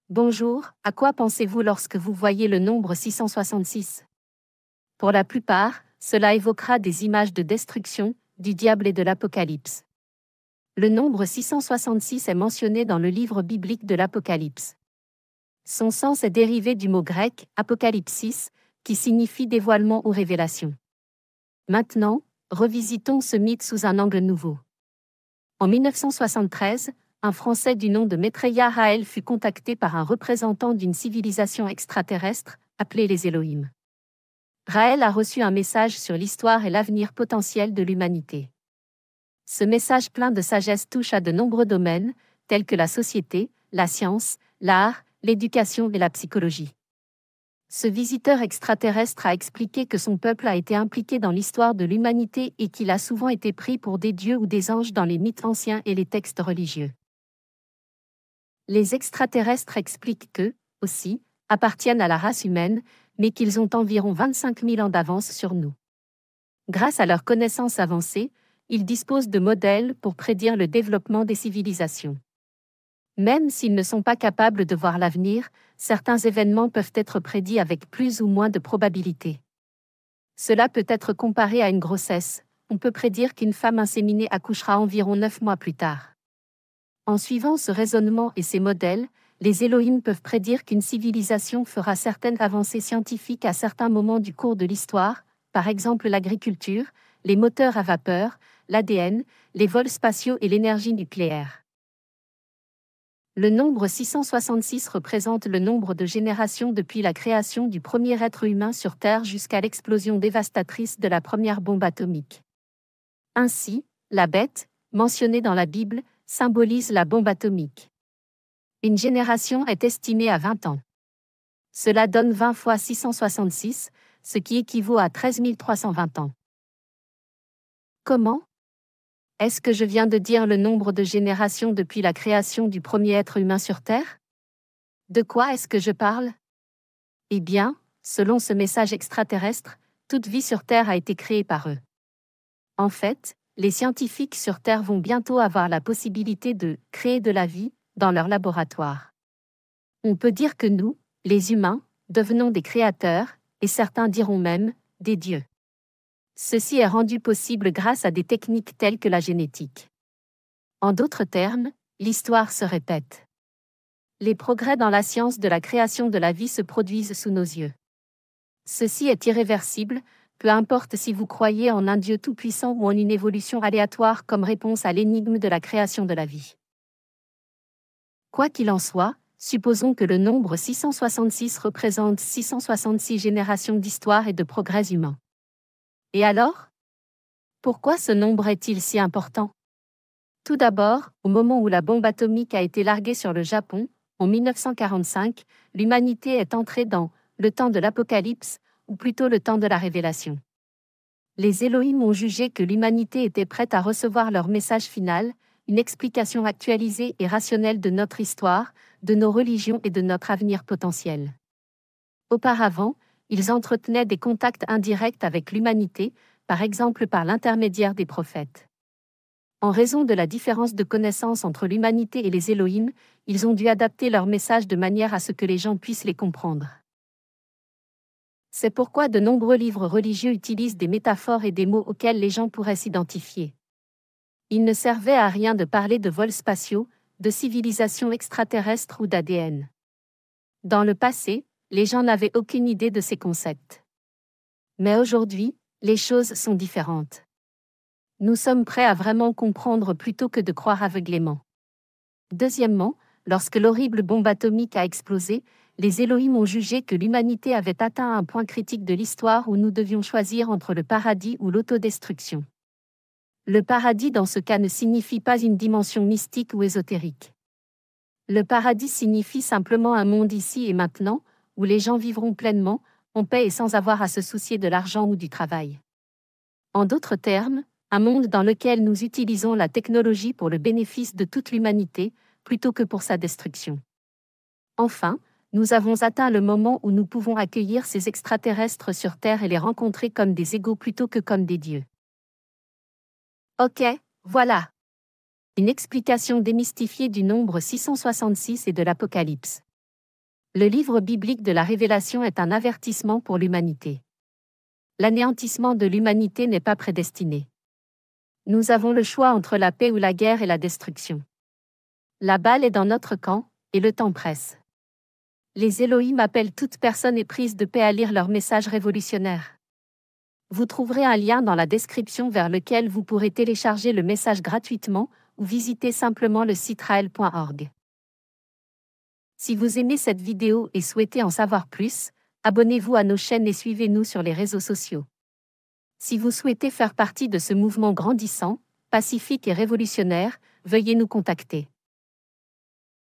Bonjour, à quoi pensez-vous lorsque vous voyez le nombre 666? Pour la plupart, cela évoquera des images de destruction, du diable et de l'Apocalypse. Le nombre 666 est mentionné dans le livre biblique de l'Apocalypse. Son sens est dérivé du mot grec « apokalypsis », qui signifie dévoilement ou révélation. Maintenant, revisitons ce mythe sous un angle nouveau. En 1973, un Français du nom de Maitreya Raël fut contacté par un représentant d'une civilisation extraterrestre, appelée les Elohim. Raël a reçu un message sur l'histoire et l'avenir potentiel de l'humanité. Ce message plein de sagesse touche à de nombreux domaines, tels que la société, la science, l'art, l'éducation et la psychologie. Ce visiteur extraterrestre a expliqué que son peuple a été impliqué dans l'histoire de l'humanité et qu'il a souvent été pris pour des dieux ou des anges dans les mythes anciens et les textes religieux. Les extraterrestres expliquent qu'eux, aussi, appartiennent à la race humaine, mais qu'ils ont environ 25 000 ans d'avance sur nous. Grâce à leurs connaissances avancées, ils disposent de modèles pour prédire le développement des civilisations. Même s'ils ne sont pas capables de voir l'avenir, certains événements peuvent être prédits avec plus ou moins de probabilité. Cela peut être comparé à une grossesse. On peut prédire qu'une femme inséminée accouchera environ 9 mois plus tard. En suivant ce raisonnement et ces modèles, les Elohim peuvent prédire qu'une civilisation fera certaines avancées scientifiques à certains moments du cours de l'histoire, par exemple l'agriculture, les moteurs à vapeur, l'ADN, les vols spatiaux et l'énergie nucléaire. Le nombre 666 représente le nombre de générations depuis la création du premier être humain sur Terre jusqu'à l'explosion dévastatrice de la première bombe atomique. Ainsi, la bête, mentionnée dans la Bible, symbolise la bombe atomique. Une génération est estimée à 20 ans. Cela donne 20 fois 666, ce qui équivaut à 13 320 ans. Comment? Est-ce que je viens de dire le nombre de générations depuis la création du premier être humain sur Terre? De quoi est-ce que je parle? Eh bien, selon ce message extraterrestre, toute vie sur Terre a été créée par eux. En fait, les scientifiques sur Terre vont bientôt avoir la possibilité de créer de la vie dans leur laboratoire. On peut dire que nous, les humains, devenons des créateurs, et certains diront même des dieux. Ceci est rendu possible grâce à des techniques telles que la génétique. En d'autres termes, l'histoire se répète. Les progrès dans la science de la création de la vie se produisent sous nos yeux. Ceci est irréversible, peu importe si vous croyez en un Dieu tout-puissant ou en une évolution aléatoire comme réponse à l'énigme de la création de la vie. Quoi qu'il en soit, supposons que le nombre 666 représente 666 générations d'histoire et de progrès humains. Et alors? Pourquoi ce nombre est-il si important? Tout d'abord, au moment où la bombe atomique a été larguée sur le Japon, en 1945, l'humanité est entrée dans le temps de l'Apocalypse, ou plutôt le temps de la révélation. Les Elohim ont jugé que l'humanité était prête à recevoir leur message final, une explication actualisée et rationnelle de notre histoire, de nos religions et de notre avenir potentiel. Auparavant, ils entretenaient des contacts indirects avec l'humanité, par exemple par l'intermédiaire des prophètes. En raison de la différence de connaissances entre l'humanité et les Elohim, ils ont dû adapter leurs messages de manière à ce que les gens puissent les comprendre. C'est pourquoi de nombreux livres religieux utilisent des métaphores et des mots auxquels les gens pourraient s'identifier. Il ne servait à rien de parler de vols spatiaux, de civilisations extraterrestres ou d'ADN. Dans le passé, les gens n'avaient aucune idée de ces concepts. Mais aujourd'hui, les choses sont différentes. Nous sommes prêts à vraiment comprendre plutôt que de croire aveuglément. Deuxièmement, lorsque l'horrible bombe atomique a explosé, les Elohim ont jugé que l'humanité avait atteint un point critique de l'histoire où nous devions choisir entre le paradis ou l'autodestruction. Le paradis dans ce cas ne signifie pas une dimension mystique ou ésotérique. Le paradis signifie simplement un monde ici et maintenant, où les gens vivront pleinement, en paix et sans avoir à se soucier de l'argent ou du travail. En d'autres termes, un monde dans lequel nous utilisons la technologie pour le bénéfice de toute l'humanité, plutôt que pour sa destruction. Enfin, nous avons atteint le moment où nous pouvons accueillir ces extraterrestres sur Terre et les rencontrer comme des égaux plutôt que comme des dieux. Ok, voilà. Une explication démystifiée du nombre 666 et de l'Apocalypse. Le livre biblique de la Révélation est un avertissement pour l'humanité. L'anéantissement de l'humanité n'est pas prédestiné. Nous avons le choix entre la paix ou la guerre et la destruction. La balle est dans notre camp, et le temps presse. Les Elohim appellent toute personne éprise de paix à lire leur message révolutionnaire. Vous trouverez un lien dans la description vers lequel vous pourrez télécharger le message gratuitement ou visiter simplement le site raël.org. Si vous aimez cette vidéo et souhaitez en savoir plus, abonnez-vous à nos chaînes et suivez-nous sur les réseaux sociaux. Si vous souhaitez faire partie de ce mouvement grandissant, pacifique et révolutionnaire, veuillez nous contacter.